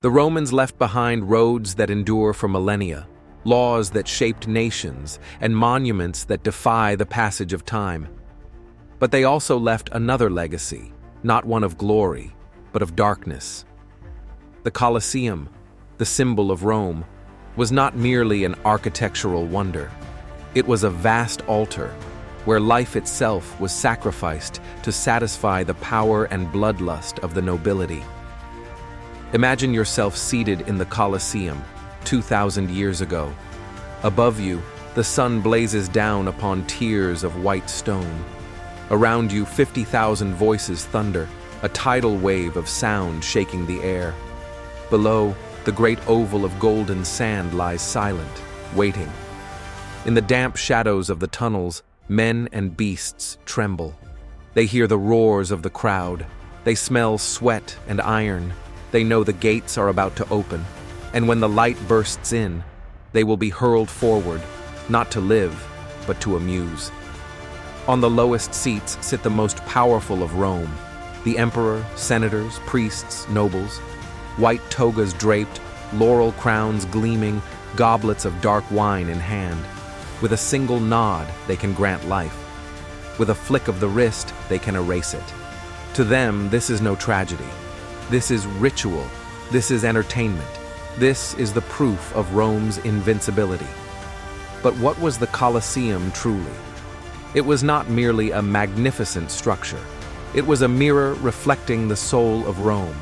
The Romans left behind roads that endure for millennia, laws that shaped nations, and monuments that defy the passage of time. But they also left another legacy, not one of glory, but of darkness. The Colosseum, the symbol of Rome, was not merely an architectural wonder. It was a vast altar where life itself was sacrificed to satisfy the power and bloodlust of the nobility. Imagine yourself seated in the Colosseum 2,000 years ago. Above you, the sun blazes down upon tiers of white stone. Around you, 50,000 voices thunder, a tidal wave of sound shaking the air. Below, the great oval of golden sand lies silent, waiting. In the damp shadows of the tunnels, men and beasts tremble. They hear the roars of the crowd. They smell sweat and iron. They know the gates are about to open. And when the light bursts in, they will be hurled forward, not to live, but to amuse. On the lowest seats sit the most powerful of Rome, the emperor, senators, priests, nobles. White togas draped, laurel crowns gleaming, goblets of dark wine in hand. With a single nod, they can grant life. With a flick of the wrist, they can erase it. To them, this is no tragedy. This is ritual. This is entertainment. This is the proof of Rome's invincibility. But what was the Colosseum truly? It was not merely a magnificent structure. It was a mirror reflecting the soul of Rome,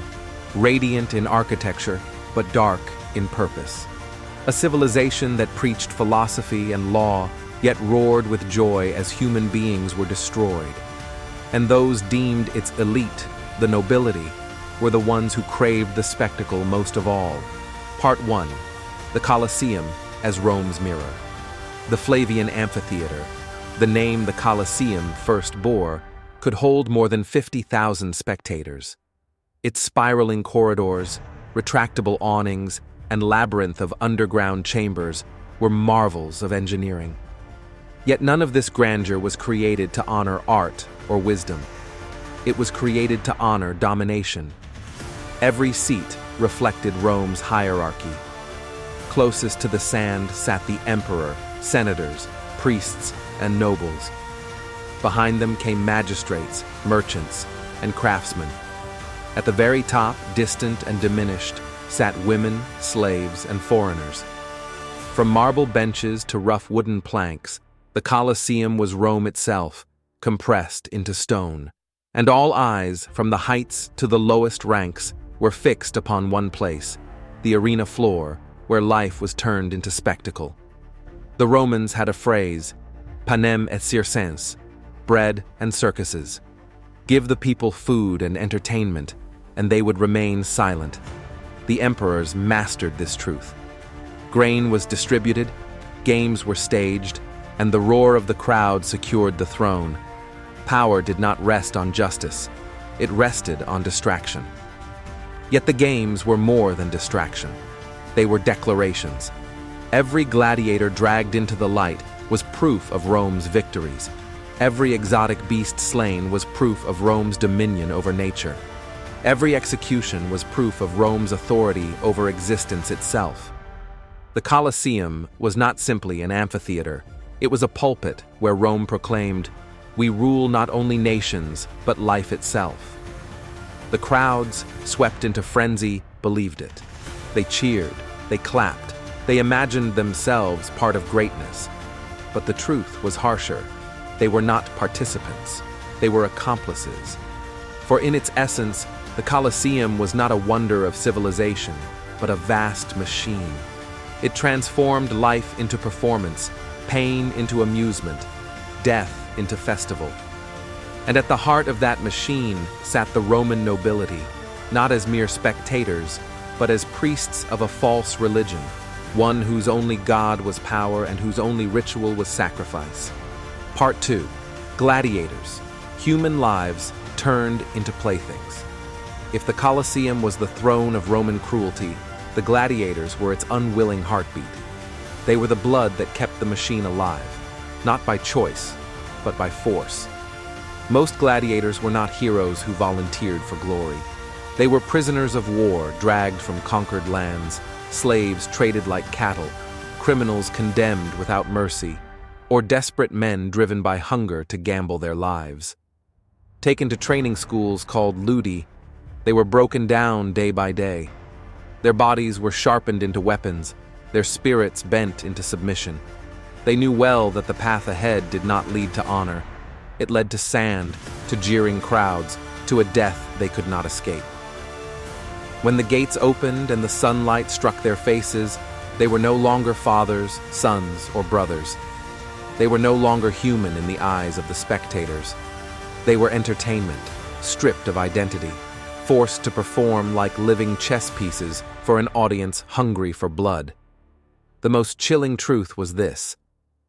radiant in architecture, but dark in purpose. A civilization that preached philosophy and law, yet roared with joy as human beings were destroyed. And those deemed its elite, the nobility, were the ones who craved the spectacle most of all. Part 1. The Colosseum as Rome's mirror. The Flavian Amphitheater, the name the Colosseum first bore, could hold more than 50,000 spectators. Its spiraling corridors, retractable awnings, and labyrinth of underground chambers were marvels of engineering. Yet none of this grandeur was created to honor art or wisdom. It was created to honor domination. Every seat reflected Rome's hierarchy. Closest to the sand sat the emperor, senators, priests, and nobles. Behind them came magistrates, merchants, and craftsmen. At the very top, distant and diminished, sat women, slaves, and foreigners. From marble benches to rough wooden planks, the Colosseum was Rome itself, compressed into stone. And all eyes, from the heights to the lowest ranks, were fixed upon one place, the arena floor, where life was turned into spectacle. The Romans had a phrase, panem et circenses, bread and circuses. Give the people food and entertainment, and they would remain silent. The emperors mastered this truth. Grain was distributed, games were staged, and the roar of the crowd secured the throne. Power did not rest on justice. It rested on distraction. Yet the games were more than distraction. They were declarations. Every gladiator dragged into the light was proof of Rome's victories. Every exotic beast slain was proof of Rome's dominion over nature. Every execution was proof of Rome's authority over existence itself. The Colosseum was not simply an amphitheater. It was a pulpit where Rome proclaimed, "We rule not only nations, but life itself." The crowds, swept into frenzy, believed it. They cheered, they clapped, they imagined themselves part of greatness. But the truth was harsher. They were not participants. They were accomplices. For in its essence, the Colosseum was not a wonder of civilization, but a vast machine. It transformed life into performance, pain into amusement, death into festival. And at the heart of that machine sat the Roman nobility, not as mere spectators, but as priests of a false religion, one whose only god was power and whose only ritual was sacrifice. Part 2. Gladiators. Human lives turned into playthings. If the Colosseum was the throne of Roman cruelty, the gladiators were its unwilling heartbeat. They were the blood that kept the machine alive, not by choice, but by force. Most gladiators were not heroes who volunteered for glory. They were prisoners of war dragged from conquered lands, slaves traded like cattle, criminals condemned without mercy, or desperate men driven by hunger to gamble their lives. Taken to training schools called ludi, they were broken down day by day. Their bodies were sharpened into weapons, their spirits bent into submission. They knew well that the path ahead did not lead to honor. It led to sand, to jeering crowds, to a death they could not escape. When the gates opened and the sunlight struck their faces, they were no longer fathers, sons, or brothers. They were no longer human in the eyes of the spectators. They were entertainment, stripped of identity, forced to perform like living chess pieces for an audience hungry for blood. The most chilling truth was this: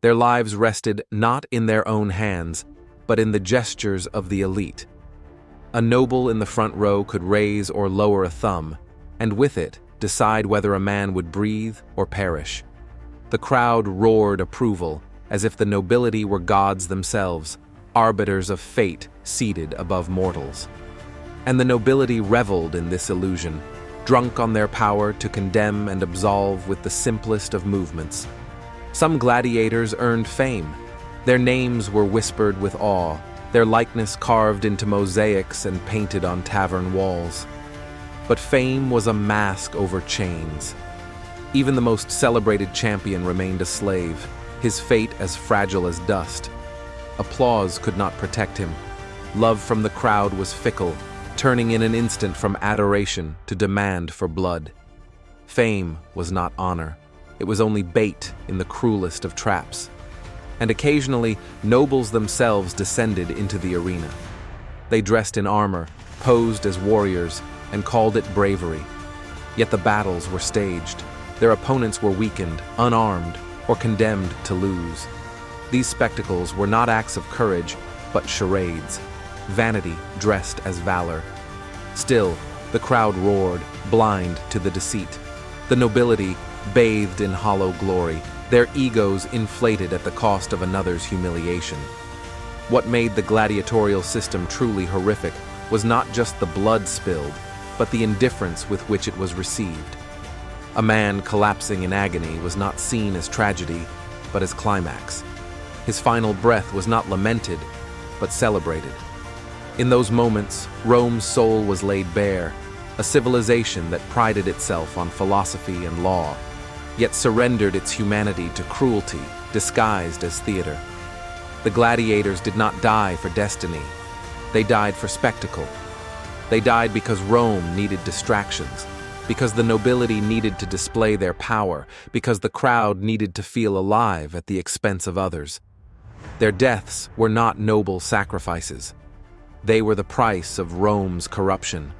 their lives rested not in their own hands, but in the gestures of the elite. A noble in the front row could raise or lower a thumb, and with it decide whether a man would breathe or perish. The crowd roared approval, as if the nobility were gods themselves, arbiters of fate seated above mortals. And the nobility reveled in this illusion, drunk on their power to condemn and absolve with the simplest of movements. Some gladiators earned fame. Their names were whispered with awe, their likeness carved into mosaics and painted on tavern walls. But fame was a mask over chains. Even the most celebrated champion remained a slave, his fate as fragile as dust. Applause could not protect him. Love from the crowd was fickle, turning in an instant from adoration to demand for blood. Fame was not honor. It was only bait in the cruelest of traps. And occasionally, nobles themselves descended into the arena. They dressed in armor, posed as warriors, and called it bravery. Yet the battles were staged. Their opponents were weakened, unarmed, or condemned to lose. These spectacles were not acts of courage, but charades, vanity dressed as valor. Still, the crowd roared, blind to the deceit. The nobility bathed in hollow glory, their egos inflated at the cost of another's humiliation. What made the gladiatorial system truly horrific was not just the blood spilled, but the indifference with which it was received. A man collapsing in agony was not seen as tragedy, but as climax. His final breath was not lamented, but celebrated. In those moments, Rome's soul was laid bare, a civilization that prided itself on philosophy and law, yet surrendered its humanity to cruelty, disguised as theater. The gladiators did not die for destiny. They died for spectacle. They died because Rome needed distractions, because the nobility needed to display their power, because the crowd needed to feel alive at the expense of others. Their deaths were not noble sacrifices. They were the price of Rome's corruption.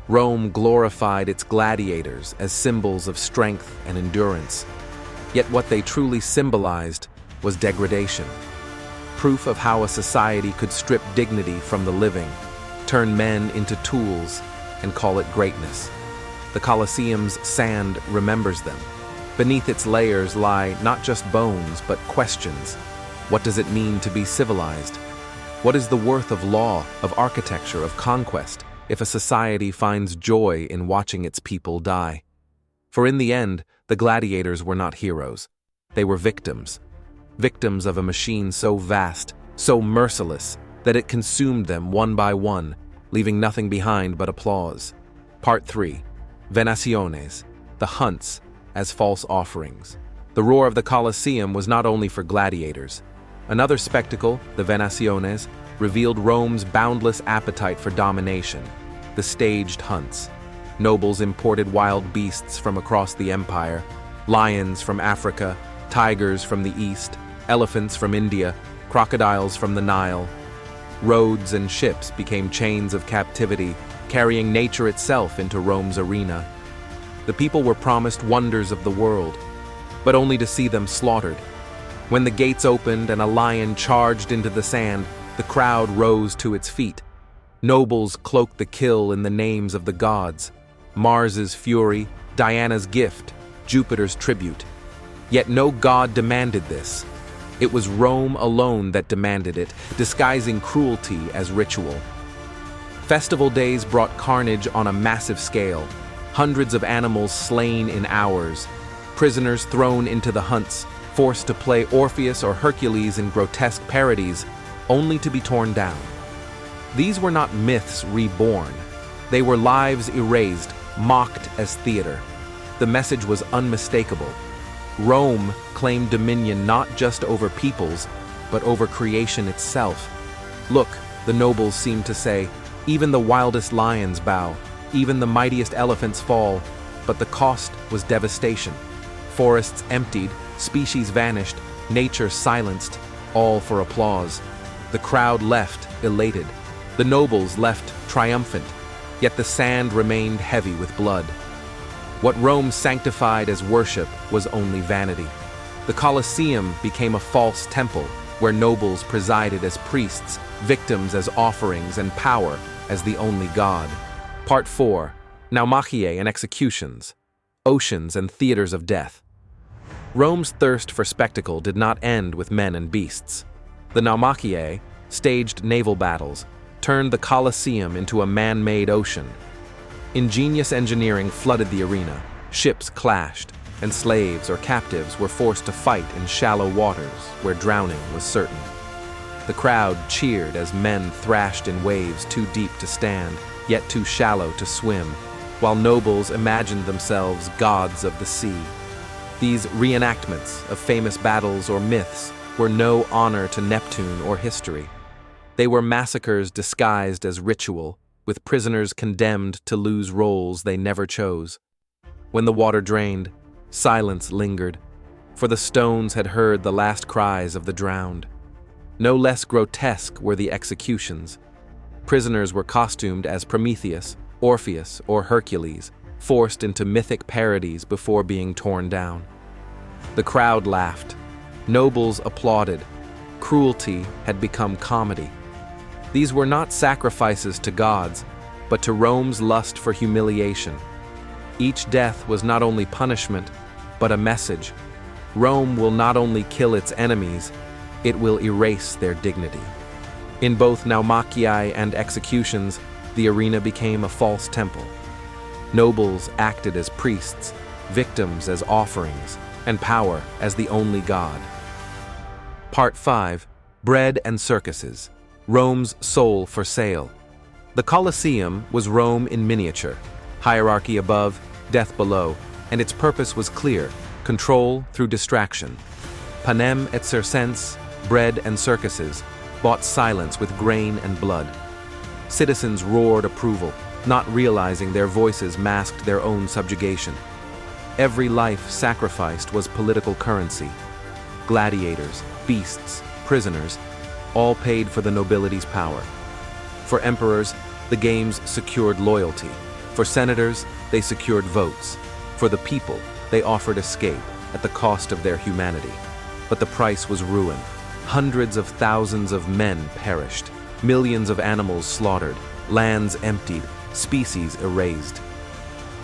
Rome glorified its gladiators as symbols of strength and endurance. Yet what they truly symbolized was degradation. Proof of how a society could strip dignity from the living, turn men into tools, and call it greatness. The Colosseum's sand remembers them. Beneath its layers lie not just bones, but questions. What does it mean to be civilized? What is the worth of law, of architecture, of conquest, if a society finds joy in watching its people die? For in the end, the gladiators were not heroes. They were victims. Victims of a machine so vast, so merciless, that it consumed them one by one, leaving nothing behind but applause. Part 3. Venaciones, the hunts as false offerings. The roar of the Colosseum was not only for gladiators. Another spectacle, the Venaciones, revealed Rome's boundless appetite for domination, the staged hunts. Nobles imported wild beasts from across the empire, lions from Africa, tigers from the east, elephants from India, crocodiles from the Nile. Roads and ships became chains of captivity, carrying nature itself into Rome's arena. The people were promised wonders of the world, but only to see them slaughtered. When the gates opened and a lion charged into the sand, the crowd rose to its feet. Nobles cloaked the kill in the names of the gods: Mars's fury, Diana's gift, Jupiter's tribute. Yet no god demanded this. It was Rome alone that demanded it, disguising cruelty as ritual. Festival days brought carnage on a massive scale, hundreds of animals slain in hours, prisoners thrown into the hunts, forced to play Orpheus or Hercules in grotesque parodies, only to be torn down. These were not myths reborn. They were lives erased, mocked as theater. The message was unmistakable. Rome claimed dominion not just over peoples, but over creation itself. Look, the nobles seemed to say, even the wildest lions bow, even the mightiest elephants fall, but the cost was devastation. Forests emptied, species vanished, nature silenced, all for applause. The crowd left, elated. The nobles left, triumphant, yet the sand remained heavy with blood. What Rome sanctified as worship was only vanity. The Colosseum became a false temple, where nobles presided as priests, victims as offerings, and power as the only god. Part 4. Naumachie and executions. Oceans and theaters of death. Rome's thirst for spectacle did not end with men and beasts. The Naumachie staged naval battles, turned the Colosseum into a man-made ocean. Ingenious engineering flooded the arena, ships clashed, and slaves or captives were forced to fight in shallow waters where drowning was certain. The crowd cheered as men thrashed in waves too deep to stand, yet too shallow to swim, while nobles imagined themselves gods of the sea. These reenactments of famous battles or myths were no honor to Neptune or history. They were massacres disguised as ritual, with prisoners condemned to lose roles they never chose. When the water drained, silence lingered, for the stones had heard the last cries of the drowned. No less grotesque were the executions. Prisoners were costumed as Prometheus, Orpheus, or Hercules, forced into mythic parodies before being torn down. The crowd laughed. Nobles applauded. Cruelty had become comedy. These were not sacrifices to gods, but to Rome's lust for humiliation. Each death was not only punishment, but a message. Rome will not only kill its enemies, it will erase their dignity. In both Naumachie and executions, the arena became a false temple. Nobles acted as priests, victims as offerings, and power as the only god. Part 5. Bread and circuses. Rome's soul for sale. The Colosseum was Rome in miniature, hierarchy above, death below, and its purpose was clear: control through distraction. Panem et circenses, bread and circuses, bought silence with grain and blood. Citizens roared approval, not realizing their voices masked their own subjugation. Every life sacrificed was political currency. Gladiators, beasts, prisoners, all paid for the nobility's power. For emperors, the games secured loyalty. For senators, they secured votes. For the people, they offered escape at the cost of their humanity. But the price was ruin. Hundreds of thousands of men perished, millions of animals slaughtered, lands emptied, species erased.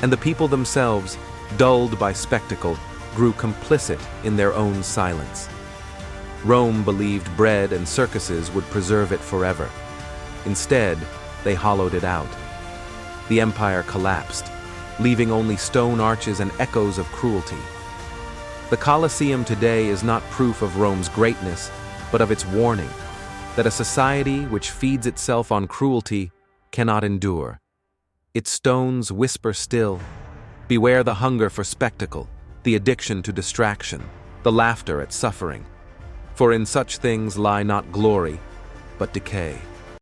And the people themselves, dulled by spectacle, grew complicit in their own silence. Rome believed bread and circuses would preserve it forever. Instead, they hollowed it out. The empire collapsed, leaving only stone arches and echoes of cruelty. The Colosseum today is not proof of Rome's greatness, but of its warning, that a society which feeds itself on cruelty cannot endure. Its stones whisper still, beware the hunger for spectacle, the addiction to distraction, the laughter at suffering. For in such things lie not glory, but decay.